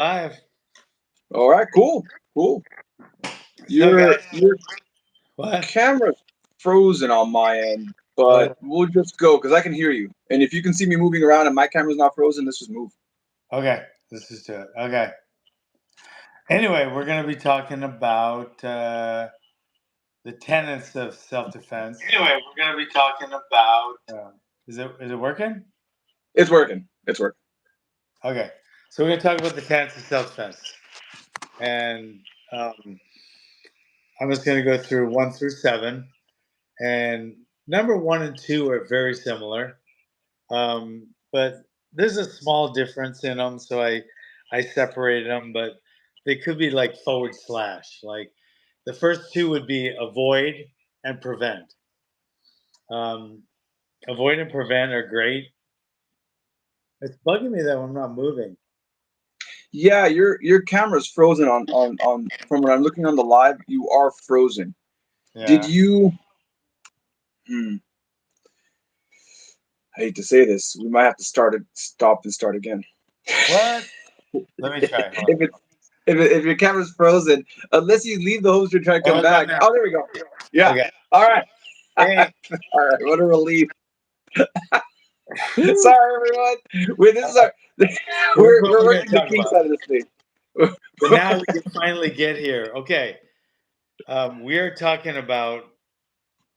Live. All right, cool. So, Your what? camera's frozen on my end, Uh, but we'll just go because I can hear you. And if you can see me moving around and my camera's not frozen, let's just move. okay, this is it. Okay. Anyway, we're going to be talking about the tenets of self-defense. Anyway, we're going to be talking about. Is it working? It's working. It's working. Okay. So we're going to talk about the tenets of self-defense, and I'm just going to go through 1 through 7. And number 1 and 2 are very similar, but there's a small difference in them. So I separated them, but they could be like forward slash. Like the first two would be avoid and prevent. Um, avoid and prevent are great. It's bugging me that I'm not moving. Yeah, your camera's frozen on from when I'm looking on the live, you are frozen. Did Yeah. you hmm, I hate to say this, we might have to stop and start again. What? Let me try. Hold on. If your camera's frozen, unless you leave the host and try to Oh, come it's on back. now. Oh, there we go. Yeah. Okay. All right. Hey. All right. What a relief. Sorry, everyone. Wait, this is our. Here's what We're we're going working to the talk kinks about. out of this thing. But now we can finally get here. Okay. We're talking about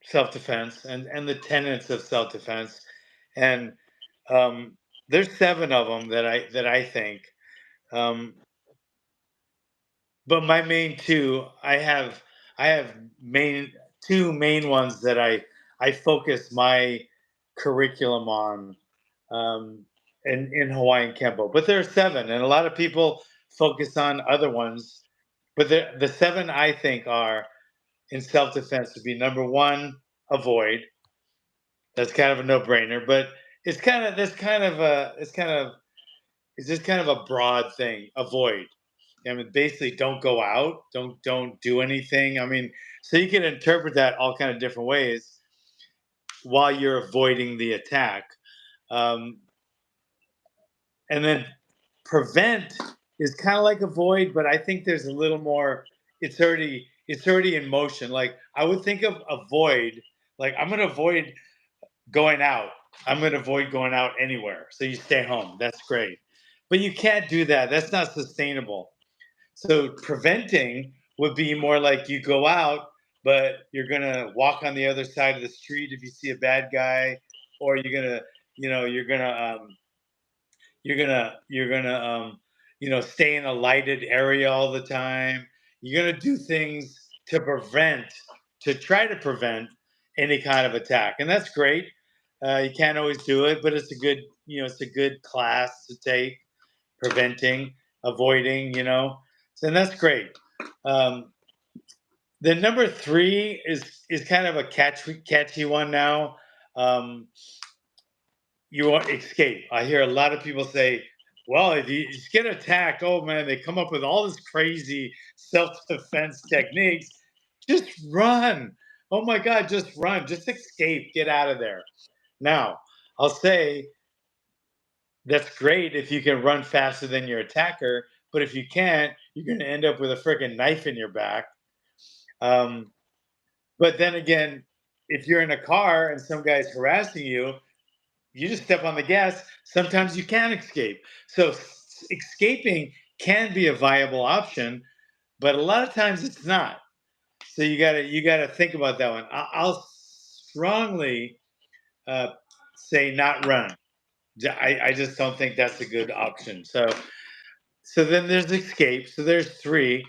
self-defense and the tenets of self-defense, and there's 7 of them that I think. Um, but my main two, I have main 2 main ones that I focus my curriculum on, in Hawaiian Kempo. But there are 7, and a lot of people focus on other ones. But the 7 I think are in self defense would be number 1, avoid. That's kind of a no brainer, but it's just kind of a broad thing. Avoid. I mean, basically, don't go out. Don't do anything. I mean, so you can interpret that all kind of different ways while you're avoiding the attack. Um, and then prevent is kind of like avoid, but I think there's a little more. It's already in motion. Like I would think of avoid. Like I'm going to avoid going out. I'm going to avoid going out anywhere. So you stay home. That's great. But you can't do that. That's not sustainable. So preventing would be more like you go out, but you're going to walk on the other side of the street if you see a bad guy, or you're going to, stay in a lighted area all the time. You're going to do things to try to prevent any kind of attack, and that's great. You can't always do it, but it's a good class to take. Preventing, avoiding, so and that's great. Um, the number 3 is kind of a catchy one now. Um, you want escape. I hear a lot of people say, well, if you just get attacked, oh man, they come up with all this crazy self-defense techniques. Just run. Oh my God, just run. Just escape. Get out of there. Now, I'll say that's great if you can run faster than your attacker, but if you can't, you're going to end up with a freaking knife in your back. Um, but then again, if you're in a car and some guy's harassing you, you just step on the gas. Sometimes you can escape. So escaping can be a viable option, but a lot of times it's not. So you gotta think about that one. I'll strongly uh, say not run. I just don't think that's a good option. So then there's escape. So there's 3.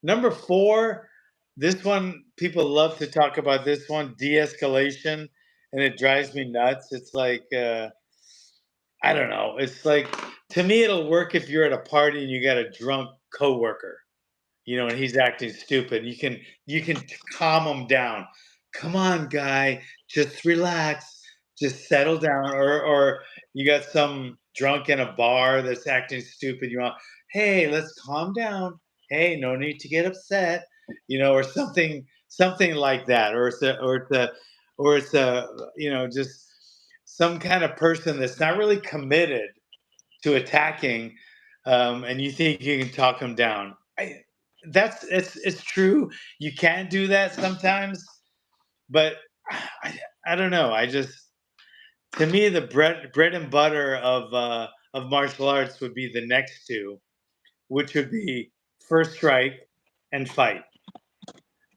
Number 4, this one people love to talk about. This one, de-escalation, and it drives me nuts. It's like. I don't know. It's like to me, it'll work if you're at a party and you got a drunk coworker, and he's acting stupid. You can calm him down. Come on, guy, just relax, just settle down. Or you got some drunk in a bar that's acting stupid. You want, hey, let's calm down. Hey, no need to get upset. Or something like that. Or it's a just some kind of person that's not really committed to attacking, and you think you can talk them down. It's true. You can do that sometimes, but I, I don't know. I just to me the bread and butter of martial arts would be the next two, which would be first strike and fight.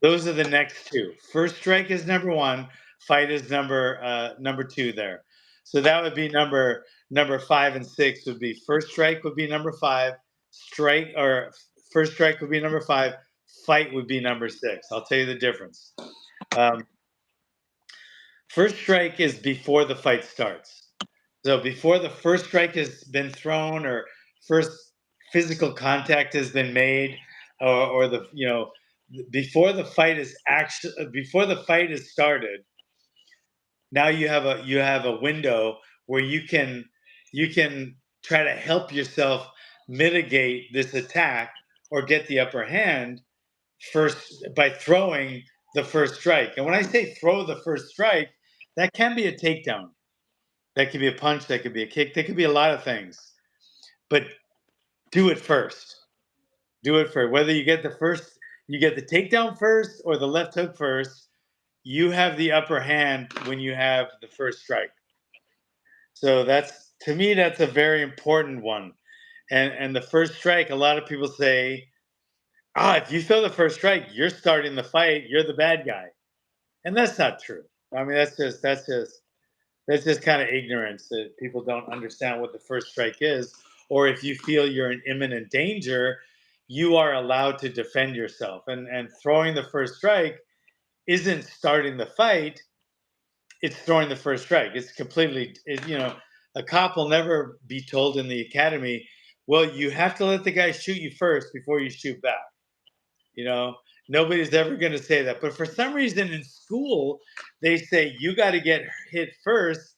Those are the next two. First strike is number one. Fight is number two there. So that would be number 5 and 6 would be first strike would be number five. Strike or first strike would be number five. Fight would be number six. I'll tell you the difference. Um, First strike is before the fight starts. So before the first strike has been thrown or first physical contact has been made, or the before the fight is actually before the fight is started, now you have a window where you can try to help yourself mitigate this attack or get the upper hand first by throwing the first strike. And when I say throw the first strike, that can be a takedown. That could be a punch, that could be a kick, that could be a lot of things. But do it first. Do it first. Whether you get the takedown first or the left hook first, you have the upper hand when you have the first strike. So that's to me that's a very important one. And the first strike, a lot of people say, if you throw the first strike, you're starting the fight, you're the bad guy. And that's not true. I mean, that's just kind of ignorance that people don't understand what the first strike is. Or if you feel you're in imminent danger, you are allowed to defend yourself. And throwing the first strike isn't starting the fight; it's throwing the first strike. It's completely, a cop will never be told in the academy, well, you have to let the guy shoot you first before you shoot back. You know, nobody's ever going to say that. But for some reason in school, they say you got to get hit first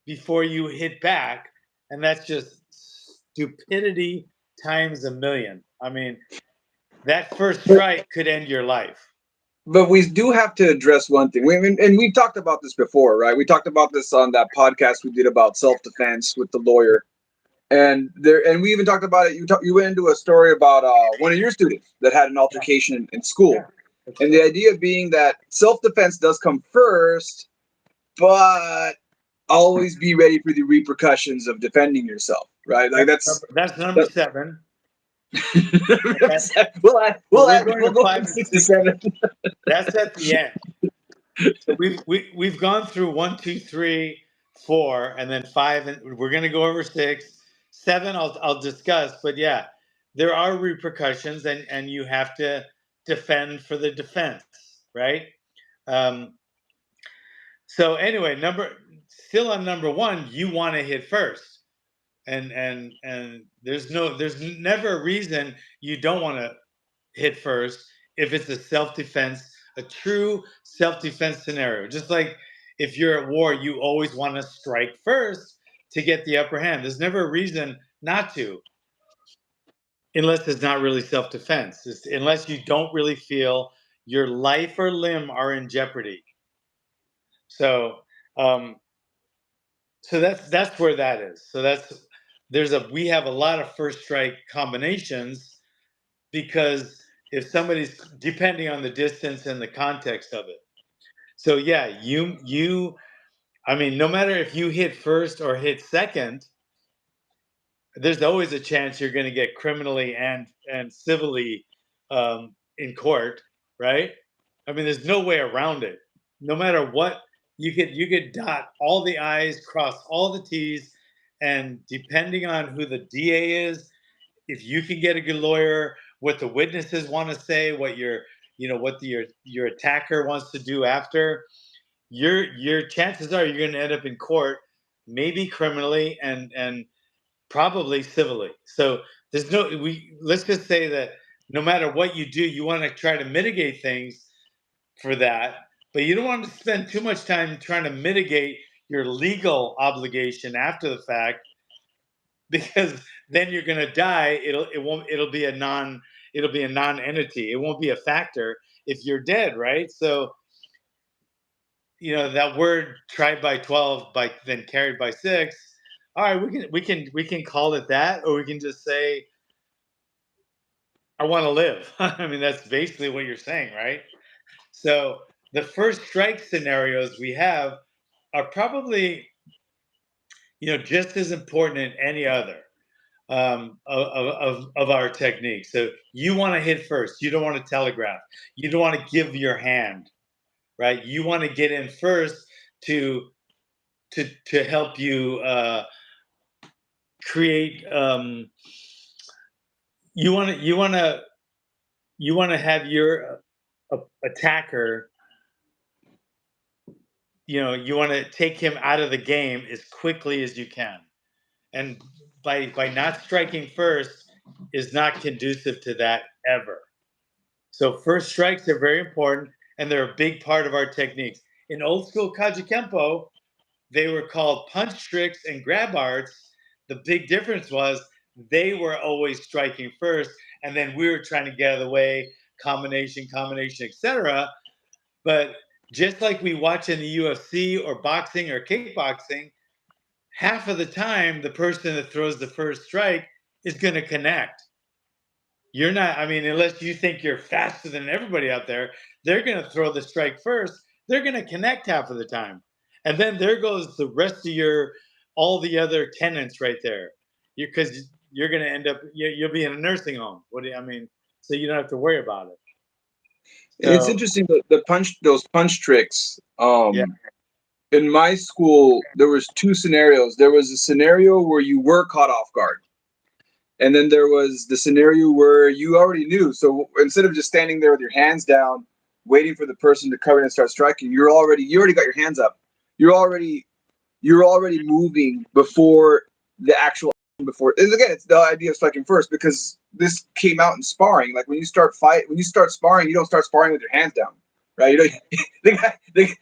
before you hit back. And that's just stupidity times a million. I mean, that first strike could end your life. But we do have to address one thing. And we've talked about this before, right? We talked about this on that podcast we did about self defense with the lawyer, and we even talked about it. You went into a story about one of your students that had an Yeah, altercation in yeah, school, that's and the true. idea being that self defense does come first, but always be ready for the repercussions of defending yourself, right? Like That's number that. 7. Okay. So We'll go from 6 to 7. that's at the end. So we've gone through 1, 2, 3, 4, and then 5, and we're going to go over 6, 7. I'll discuss, but yeah, there are repercussions, and you have to defend for the defense, right? Um, so anyway, still on number 1, you want to hit first, and there's never a reason you don't want to hit first if it's a self-defense, a true self-defense scenario. Just like if you're at war, you always want to strike first to get the upper hand. There's never a reason not to, unless it's not really self-defense. Unless you don't really feel your life or limb are in jeopardy. So, um, so that's where that is. So we have a lot of first strike combinations because if somebody's depending on the distance and the context of it. So yeah, I mean, no matter if you hit first or hit second, there's always a chance you're going to get criminally and civilly in court, right? I mean, there's no way around it. No matter what, you could dot all the I's, cross all the T's, and depending on who the DA is, if you can get a good lawyer, what the witnesses want to say, what your attacker wants to do after, your chances are you're going to end up in court, maybe criminally and probably civilly. So there's no we let's just say that no matter what you do, you want to try to mitigate things for that, but you don't want to spend too much time trying to mitigate your legal obligation after the fact because then you're going to die. It'll be a non-entity. It won't be a factor if you're dead, right? So that word tried by 12 by then carried by 6. all right, we can call it that, or we can just say, I want to live. I mean, that's basically what you're saying, right? So the first strike scenarios we have are probably, just as important in any other of our techniques. So you want to hit first. You don't want to telegraph. You don't want to give your hand, right? You want to get in first to to help you create. You want to have your attacker. You want to take him out of the game as quickly as you can, and by not striking first is not conducive to that ever. So first strikes are very important, and they're a big part of our techniques. In old school Kaji Kempo, they were called punch tricks and grab arts. The big difference was they were always striking first, and then we were trying to get out of the way, combination, etc. But just like we watch in the UFC or boxing or kickboxing, half of the time the person that throws the first strike is going to connect. You're not, I mean, unless you think you're faster than everybody out there, they're going to throw the strike first. They're going to connect half of the time. And then there goes the rest of all the other tenants right there. Because you're going to end up, you'll be in a nursing home. I mean? So you don't have to worry about it. It's So, interesting those punch tricks. yeah. In my school, there was two scenarios. There was a scenario where you were caught off guard, and then there was the scenario where you already knew. So instead of just standing there with your hands down, waiting for the person to come in and start striking, you already got your hands up. You're already moving before the actual before. And again, it's the idea of striking first, because this came out in sparring. Like when you start sparring, you don't start sparring with your hands down, right? You know,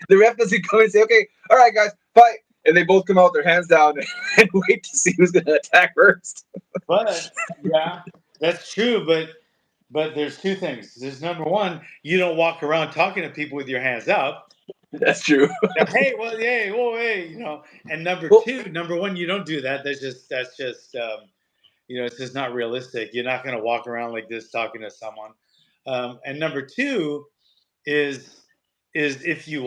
the ref doesn't come and say, "Okay, all right, guys, fight," and they both come out with their hands down and wait to see who's going to attack first. But, yeah, that's true. But there's two things. There's number one, you don't walk around talking to people with your hands up. That's true. Hey, well, hey, whoa, hey, And Well, number one, you don't do that. That's just it's just not realistic. You're not going to walk around like this talking to someone. And number two is if you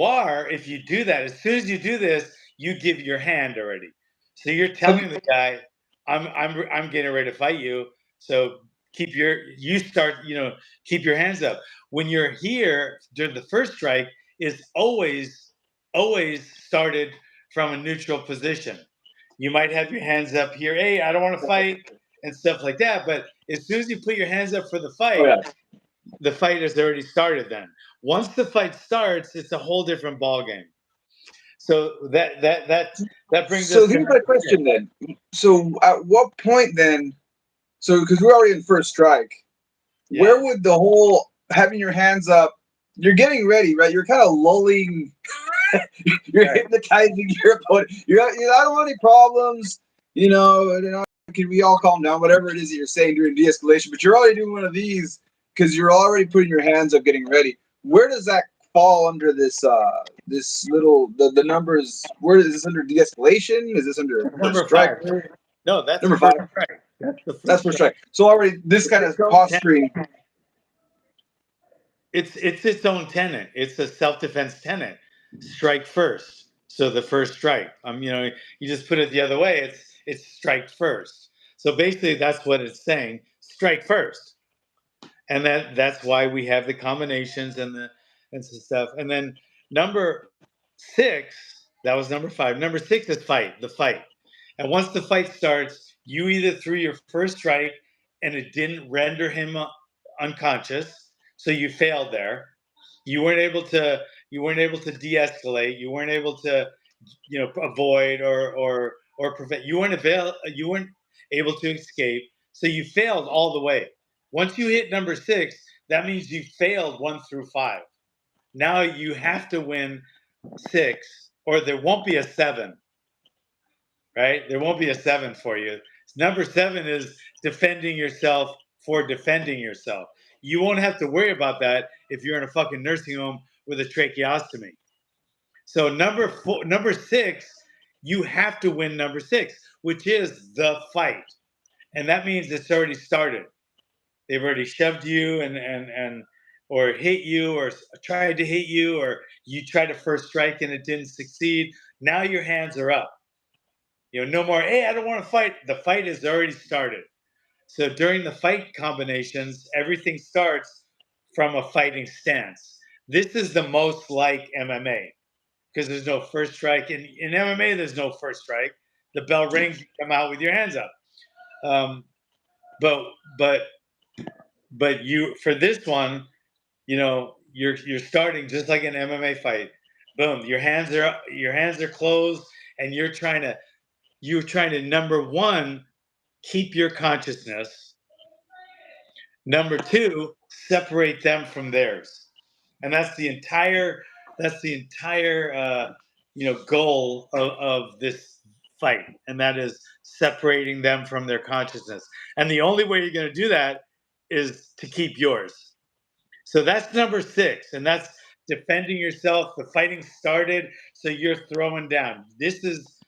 do that, as soon as you do this, you give your hand already. So you're have you, telling the guy, I'm getting ready to fight you. So keep your hands up. When you're here during the first strike, is always started from a neutral position. You might have your hands up here, hey, I don't want to fight, and stuff like that. But as soon as you put your hands up for oh yeah. the fight has already started then. Once the fight starts, it's a whole different ball game. So that brings So us to here's my question then. So at what point then? So because we're already in first strike, yeah. where would the whole having your hands up? You're getting ready, right? You're kind of lulling. You're Right. hypnotizing your opponent. I don't want any problems. Can we all calm down? Whatever it is that you're saying during de-escalation, but you're already doing one of these because you're already putting your hands up, getting ready. Where does that fall under this little the numbers? Where is this under de-escalation? Is this under first Number strike? five. No, that's Number first five. strike. That's the That's first first strike. strike. So already this It's kind of its own posturing. tenet. It's its own tenet. It's a self-defense tenet. Strike first. So the first strike. You just put it the other way. It's strike first. So basically, that's what it's saying. Strike first. And that's why we have the combinations and some stuff. And then number six, that was number five. Number six is the fight. And once the fight starts, you either threw your first strike and it didn't render him unconscious, so you failed there. You weren't able to de-escalate. You weren't able to avoid or prevent. You weren't able to escape, so you failed all the way. Once you hit number six, that means you failed 1 through 5. Now you have to win 6, or there won't be a 7. Right? There won't be a 7 for you. Number 7 is defending yourself for defending yourself. You won't have to worry about that if you're in a fucking nursing home with a tracheostomy. So number 6, you have to win number 6. which is the fight. And that means it's already started. They've already shoved you and or hit you or tried to hit you, or you tried to first strike and it didn't succeed. Now your hands are up. No more, hey, I don't want to fight. The fight has already started. So during the fight combinations, everything starts from a fighting stance. This is the most like MMA because there's no first strike. In MMA, there's no first strike. The bell rings, you come out with your hands up. Um, but but but you for this one, you're starting just like an MMA fight. Boom, your hands are closed, and you're trying to number one, keep your consciousness. Number two, separate them from theirs, and that's the entire goal of this fight, and that is separating them from their consciousness. And the only way you're going to do that is to keep yours. So that's number six, and that's defending yourself. The fighting started, so you're throwing down. This is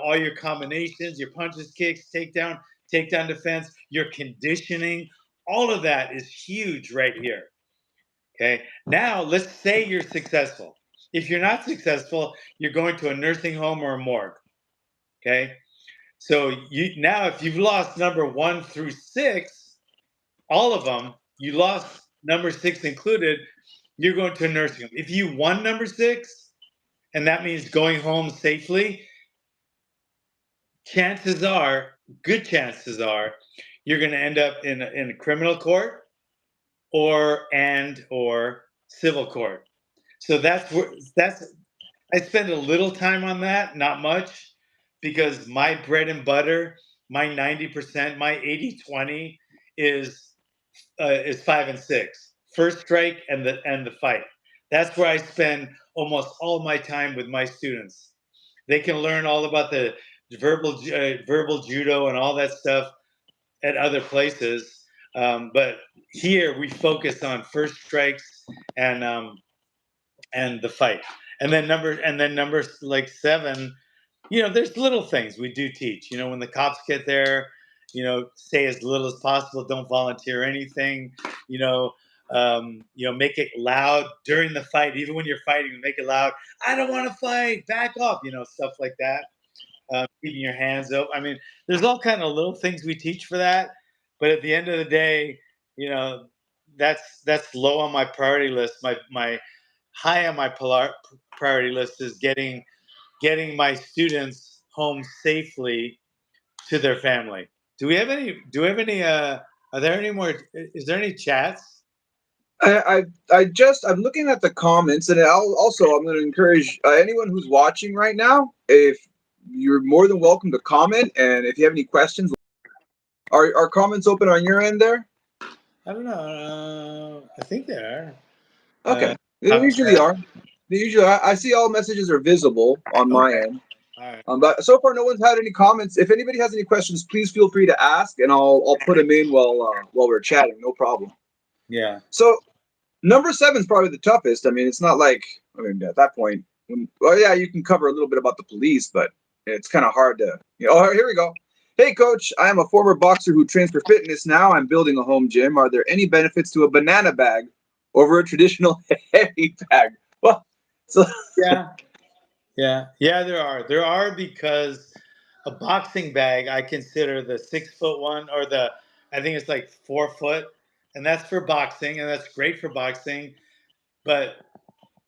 all your combinations, your punches, kicks, takedown defense, your conditioning. All of that is huge right here. Okay. Now let's say you're successful. If you're not successful, you're going to a nursing home or a morgue. Okay. So if you've lost number 1 through 6, all of them, you lost number 6 included, you're going to a nursing home. If you won number 6, and that means going home safely, good chances are, you're going to end up in a criminal court or civil court. So I spend a little time on that, not much, because my bread and butter, my 90%, my 80/20 is 5 and 6. First strike and the fight. That's where I spend almost all my time with my students. They can learn all about the verbal judo and all that stuff at other places, but here we focus on first strikes and the fight. And then number like 7, there's little things we do teach. When the cops get there, say as little as possible. Don't volunteer anything. Make it loud during the fight. Even when you're fighting, make it loud. I don't want to fight. Back off. Stuff like that. Keeping your hands up. I mean, there's all kind of little things we teach for that. But at the end of the day, you know, that's low on my priority list. My high on my priority list is getting my students home safely to their family. Do we have any? Do we have any? Are there any more? Is there any chats? I'm looking at the comments, and I'm going to encourage anyone who's watching right now, if you're more than welcome to comment, and if you have any questions, are comments open on your end there? I don't know. I think they are. Okay, they I'm usually are. They usually are. I see all messages are visible on my okay. end. All right. But so far, no one's had any comments. If anybody has any questions, please feel free to ask, and I'll put them in while we're chatting. No problem. Yeah. So number 7 is probably the toughest. I mean, it's not like at that point. Well, yeah, you can cover a little bit about the police, but it's kind of hard to. Oh, here we go. Hey, coach, I am a former boxer who trains for fitness. Now I'm building a home gym. Are there any benefits to a banana bag over a traditional heavy bag? Well, so Yeah. There are because a boxing bag I consider the 6 foot one, or I think it's like 4 foot, and that's for boxing, and that's great for boxing. But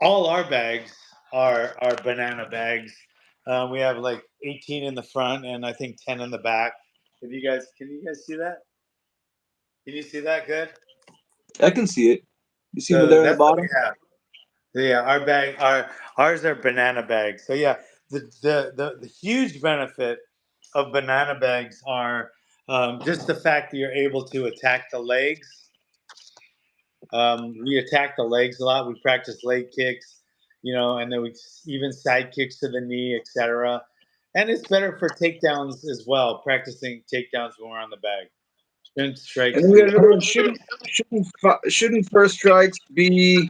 all our bags are banana bags. We have like 18 in the front and I think 10 in the back. Can you guys see that? Can you see that good? I can see it. You see me So there in the that's what we bottom? have. Yeah, ours are banana bags. So yeah, the huge benefit of banana bags are just the fact that you're able to attack the legs. We attack the legs a lot. We practice leg kicks, and then we even side kicks to the knee, etc. And it's better for takedowns as well. Practicing takedowns when we're on the bag. Shin And strikes then we too. got another one. Shouldn't first strikes be?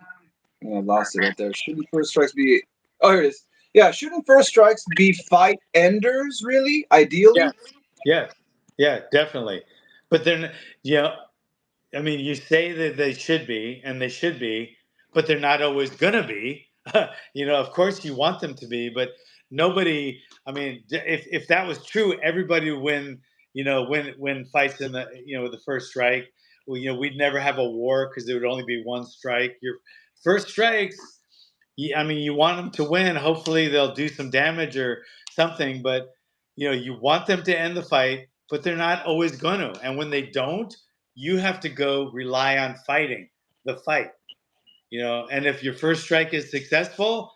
Oh, I lost it right there. Shouldn't first strikes be? Oh, here it is. Yeah, shouldn't first strikes be fight enders, really? Yeah, Ideally? yeah, yeah, definitely. But then, you know, I mean, you say that they should be, and they should be, but they're not always gonna be. Of course, you want them to be, but nobody. I mean, if that was true, everybody would win. Win fights in the first strike. Well, we'd never have a war because there would only be one strike. Your first strikes. I mean, you want them to win. Hopefully, they'll do some damage or something, but you want them to end the fight, but they're not always going to. And when they don't, you have to go rely on fighting the fight. And if your first strike is successful,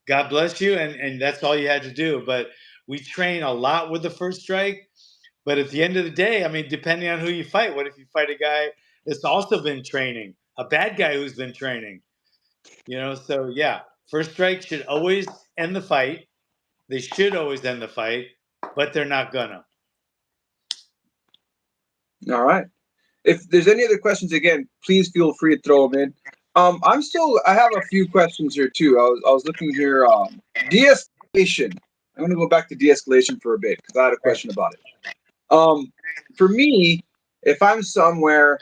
God bless you, and that's all you had to do. But we train a lot with the first strike. But at the end of the day, I mean, depending on who you fight, what if you fight a guy that's also been training, a bad guy who's been training? So yeah, first strike should always end the fight. They should always end the fight, but they're not gonna. All right. If there's any other questions, again, please feel free to throw them in. I have a few questions here too. I was looking here. De-escalation. I'm going to go back to de-escalation for a bit because I had a Right. question about it. Um, for me, if I'm somewhere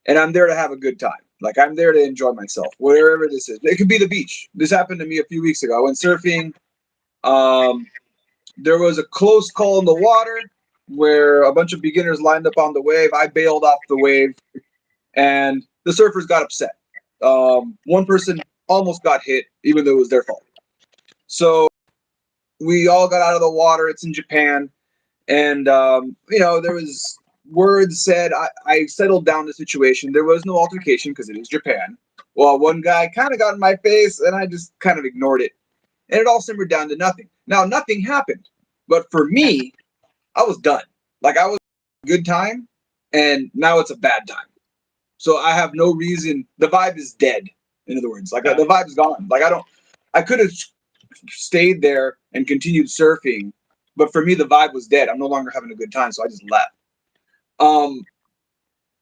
and I'm there to have a good time, like I'm there to enjoy myself, wherever this is, it could be the beach. This happened to me a few weeks ago. I went surfing. Um, there was a close call in the water where a bunch of beginners lined up on the wave. I bailed off the wave and the surfers got upset. One person almost got hit, even though it was their fault. So we all got out of the water. It's in Japan, and there was words said. I settled down the situation. There was no altercation because it is Japan. Well, one guy kind of got in my face, and I just kind of ignored it, and it all simmered down to nothing. Now, nothing happened, but for me, I was done. Like I was a good time, and now it's a bad time. So I have no reason. The vibe is dead. In other words, like Yeah. the vibe is gone. Like I don't. I could have stayed there and continued surfing, but for me the vibe was dead. I'm no longer having a good time, so I just left. Um,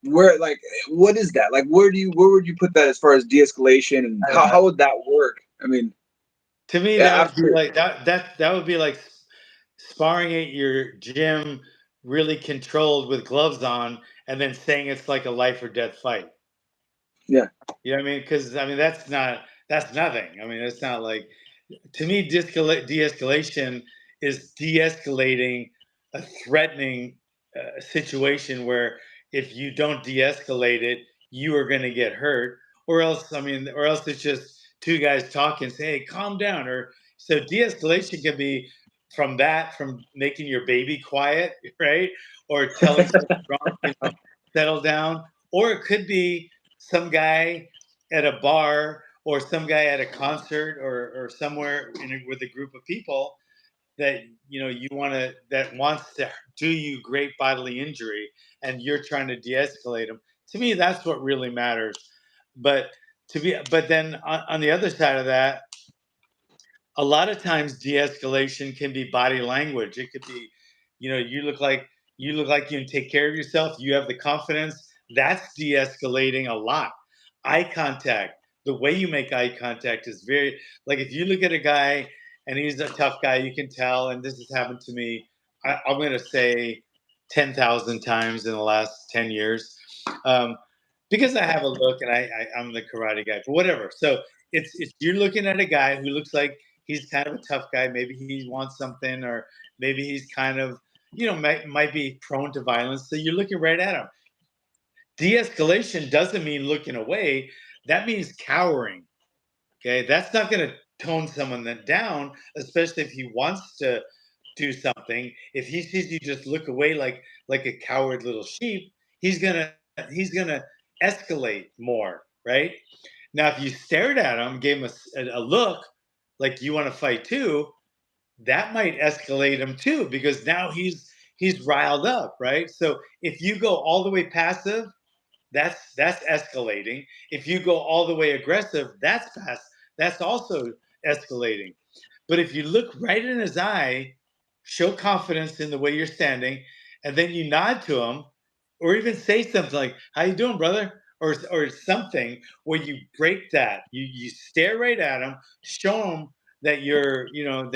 where like what is that? Like where would you put that as far as de-escalation and how would that work? I mean, To me, that would be after like that would be like sparring at your gym, really controlled with gloves on, and then saying it's like a life or death fight. yeah You know what I mean? Because I mean that's nothing. I mean, it's not like, to me, de-escalation is de-escalating a threatening situation where if you don't de-escalate it, you are going to get hurt, or else, I mean, or else it's just two guys talking, say, "Hey, calm down." Or so de-escalation can be from making your baby quiet, right, or telling someone drunk, settle down, or it could be some guy at a bar or some guy at a concert or somewhere with a group of people that you want to that wants to do you great bodily injury, and you're trying to de-escalate them. To me, that's what really matters. But then on the other side of that, a lot of times de-escalation can be body language. It could be, you look like you can take care of yourself, you have the confidence. That's de-escalating a lot. Eye contact, the way you make eye contact is very, like, if you look at a guy and he's a tough guy, you can tell. And this has happened to me, I'm going to say 10,000 times in the last 10 years, um, because I have a look, and I'm the karate guy, but whatever. So it's you're looking at a guy who looks like he's kind of a tough guy. Maybe he wants something, or maybe he's kind of, might be prone to violence. So you're looking right at him. De-escalation doesn't mean looking away. That means cowering. Okay, that's not going to tone someone that down, especially if he wants to do something. If he sees you just look away like a coward little sheep, he's gonna escalate more, right? Now, if you stared at him, gave him a look like you want to fight too, that might escalate him too, because now he's riled up, right? So if you go all the way passive, that's escalating. If you go all the way aggressive, that's also escalating. But if you look right in his eye, show confidence in the way you're standing, and then you nod to him, or even say something like, "How you doing, brother?" or something, where you break that. You stare right at him, show him that you're no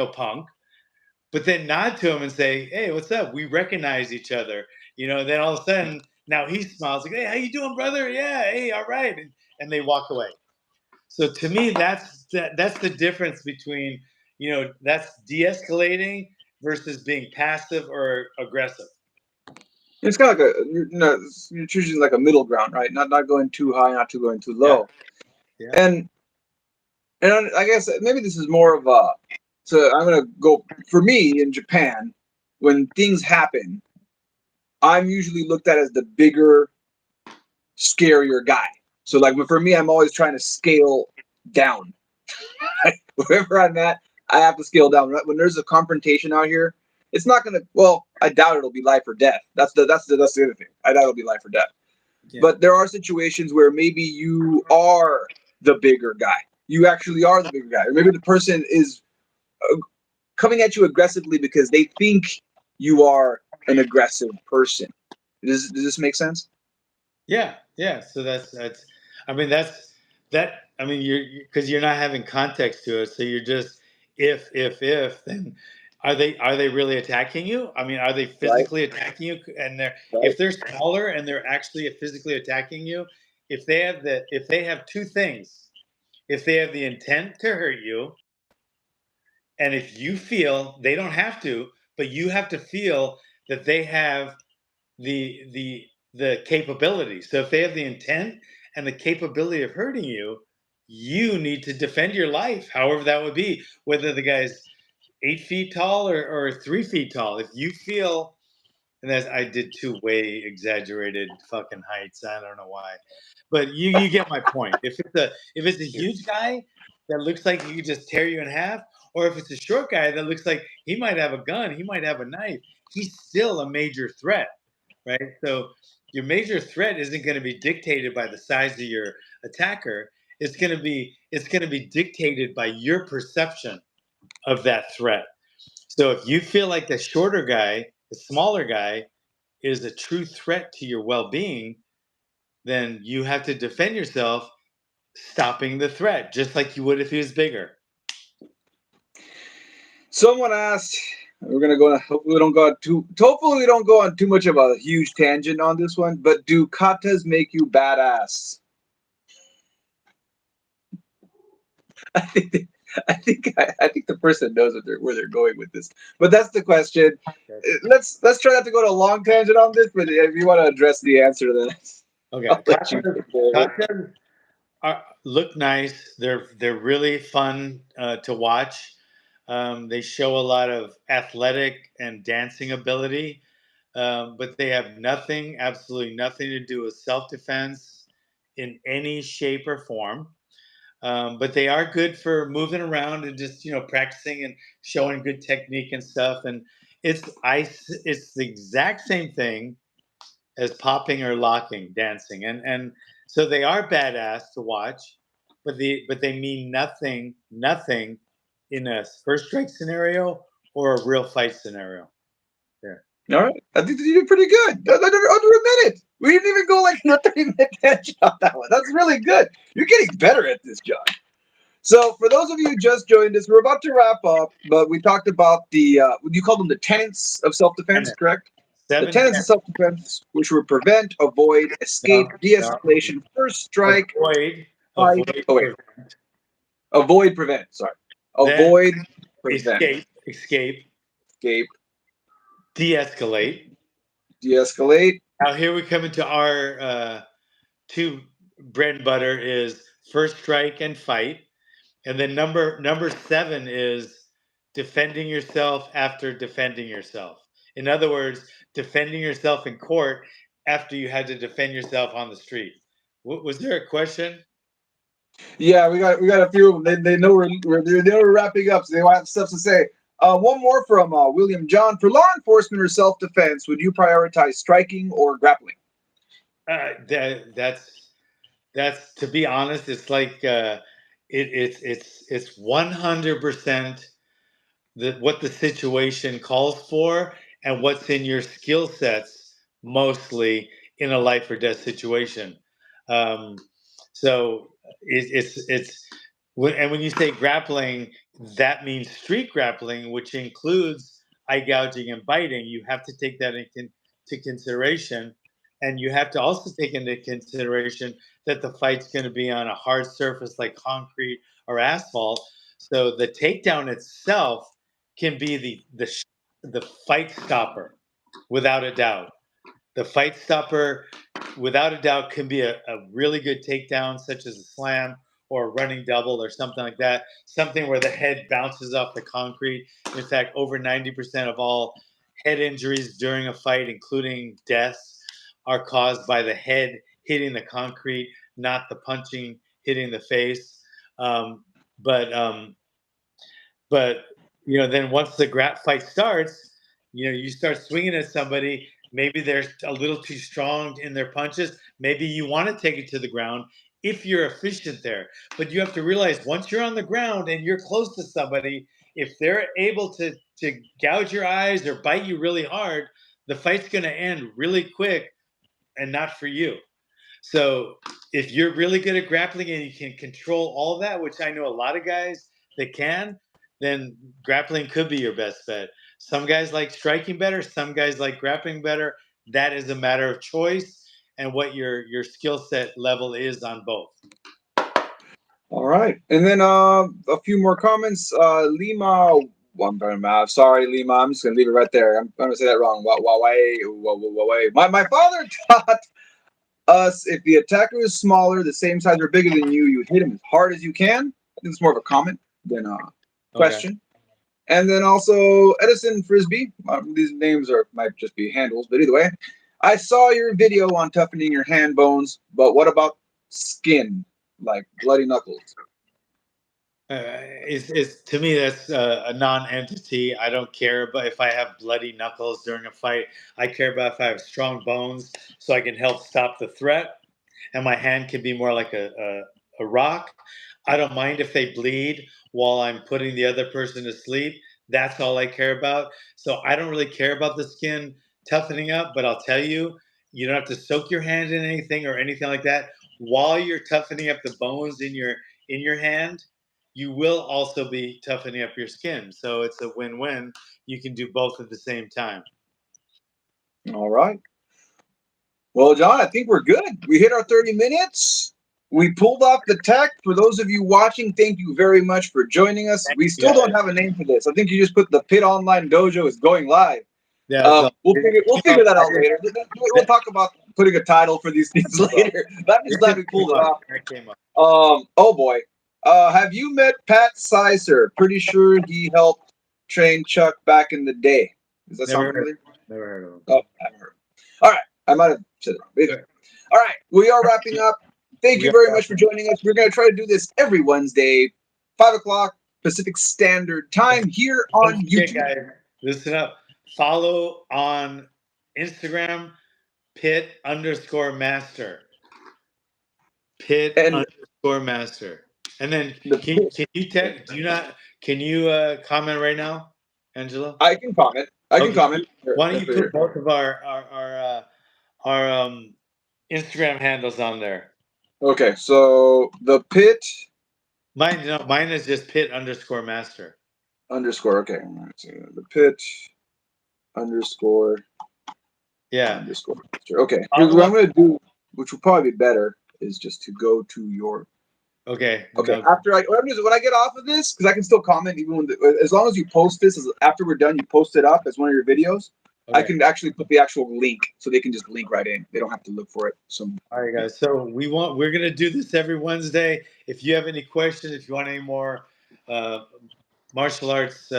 punk, but then nod to him and say, "Hey, what's up? We recognize each other." Then all of a sudden, now he smiles like, "Hey, how you doing, brother? Yeah, hey, all right," and they walk away. So to me, that's the difference between that's de-escalating versus being passive or aggressive. It's kind of like you're choosing like a middle ground, right? Not going too high, not too going too Yeah, low. yeah, And I guess maybe this is more of a. So I'm gonna go for me in Japan. When things happen, I'm usually looked at as the bigger, scarier guy. So like for me, I'm always trying to scale down. Wherever I'm at, I have to scale down. Right? When there's a confrontation out here, it's not gonna. Well, I doubt it'll be life or death. That's the other thing. I doubt it'll be life or death. yeah, But there are situations where maybe you are the bigger guy. You actually are the bigger guy, or maybe the person is coming at you aggressively because they think you are an aggressive person. Does this make sense? yeah, yeah. So that's. I mean, that's that. I mean, you're because you're not having context to it, so you're just if then. Are they really attacking you? I mean, are they Right, physically attacking you? And right. if they're smaller and they're actually physically attacking you, if they have two things, if they have the intent to hurt you, and if you feel they don't have to, but you have to feel that they have the capability. So if they have the intent and the capability of hurting you, you need to defend your life, however that would be, whether the guy's 8 feet tall or 3 feet tall. If you feel, and that's I did two way exaggerated fucking heights. I don't know why, but you get my point. If it's a huge guy that looks like he could just tear you in half, or if it's a short guy that looks like he might have a gun, he might have a knife, he's still a major threat, right? So your major threat isn't going to be dictated by the size of your attacker. It's going to be dictated by your perception of that threat. So if you feel like the shorter guy, the smaller guy, is a true threat to your well-being, then you have to defend yourself, stopping the threat, just like you would if he was bigger. Someone asked. We're gonna go. Hopefully, we don't go on too. Hopefully, we don't go on too much of a huge tangent on this one. But do katas make you badass? I think. I think the person knows where they're going with this. But that's the question. Okay. Let's try not to go to a long tangent on this. But if you want to address the answer to that, Okay. I'll let you take over. Katas look nice. They're really fun to watch. They show a lot of athletic and dancing ability, but they have nothing, absolutely nothing to do with self-defense in any shape or form. But they are good for moving around and just practicing and showing good technique and stuff. And it's the exact same thing as popping or locking, dancing, and so they are badass to watch, but they mean nothing in a first strike scenario or a real fight scenario. Yeah. All right, I think you did pretty good. Under a minute. We didn't even go like a 30-minute tangent on that one. That's really good. You're getting better at this, John. So, for those of you who just joined us, we're about to wrap up, but we talked about you called them the tenets of self defense, Tennis. correct? The Seven tenets of tennis. self defense, which were prevent, avoid, escape, No, de no. escalation, first strike, Avoid, fight. avoid, Oh, wait. prevent, Avoid, prevent. Sorry. then Avoid, prevent, escape, escape, de-escalate. de escalate. Now here we come into our two bread and butter is first strike and fight. And then number seven is defending yourself after defending yourself. In other words, defending yourself in court after you had to defend yourself on the street. Was there a question? Yeah, we got a few of them. They know they know we're wrapping up, so they have stuff to say. One more from William John. For law enforcement or self defense, would you prioritize striking or grappling? That's to be honest, it's like it's 100% what the situation calls for and what's in your skill sets mostly in a life or death situation. Um, so it's And when you say grappling, that means street grappling, which includes eye gouging and biting. You have to take that into consideration. And you have to also take into consideration that the fight's going to be on a hard surface like concrete or asphalt. So the takedown itself can be the fight stopper, without a doubt. The fight stopper, without a doubt, can be a really good takedown, such as a slam or a running double or something like that. Something where the head bounces off the concrete. In fact, over 90% of all head injuries during a fight, including deaths, are caused by the head hitting the concrete, not the punching hitting the face. Um, but but then once the fight starts, you start swinging at somebody. Maybe they're a little too strong in their punches. Maybe you want to take it to the ground if you're efficient there. But you have to realize once you're on the ground and you're close to somebody, if they're able to gouge your eyes or bite you really hard, the fight's going to end really quick and not for you. So if you're really good at grappling and you can control all of that, which I know a lot of guys that can, then grappling could be your best bet. Some guys like striking better, some guys like grappling better. That is a matter of choice and what your skill set level is on both. All right, and then a few more comments. Lima, sorry, Lima. I'm just gonna leave it right there. I'm gonna say that wrong. My father taught us if the attacker is smaller, the same size or bigger than you, you hit him as hard as you can. I think it's more of a comment than a question. Okay. And then also Edison Frisbee. These names might just be handles, but either way, I saw your video on toughening your hand bones, but what about skin, like bloody knuckles? It's to me that's a non-entity. I don't care about if I have bloody knuckles during a fight. I care about if I have strong bones, so I can help stop the threat, and my hand can be more like a rock. I don't mind if they bleed while I'm putting the other person to sleep. That's all I care about. So I don't really care about the skin toughening up, but I'll tell you, you don't have to soak your hand in anything or anything like that. While you're toughening up the bones in your hand, you will also be toughening up your skin. So it's a win-win. You can do both at the same time. All right. Well, John, I think we're good. We hit our 30 minutes. We pulled off the tech. For those of you watching, thank you very much for joining us. We still don't have a name for this. I think you just put the PIT Online Dojo is going live. Yeah, we'll figure that out later. We'll talk about putting a title for these things later. I'm just glad we pulled it off. Oh boy. Have you met Pat Sizer? Pretty sure he helped train Chuck back in the day. Does that sound familiar? Never heard of him. Oh, I haven't heard of him. All right. I might have said it wrong. Either. All right. We are wrapping up. Thank you very much for joining us. We're going to try to do this every Wednesday, 5 o'clock Pacific Standard Time here on YouTube. Guys, listen up. Follow on Instagram, PIT_master. PIT_master. And then can you comment right now, Angelo? I can comment. I can comment. Why don't you put both of our Instagram handles on there? Okay, so the PIT. Mine is just PIT_master. Okay. All right, so the PIT _. Yeah. _master. Okay. Here's what I'm going to do, which will probably be better, is just to go to your. Okay. Okay. After when I get off of this, because I can still comment even when as long as you post this, after we're done, you post it up as one of your videos. Okay. I can actually put the actual link, so they can just link right in. They don't have to look for it. So. All right, guys. So we're gonna do this every Wednesday. If you have any questions, if you want any more martial arts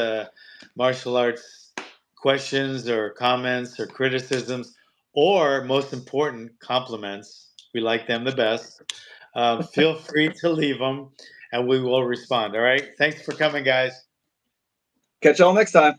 questions or comments or criticisms, or most important, compliments, we like them the best. Feel free to leave them, and we will respond. All right. Thanks for coming, guys. Catch y'all next time.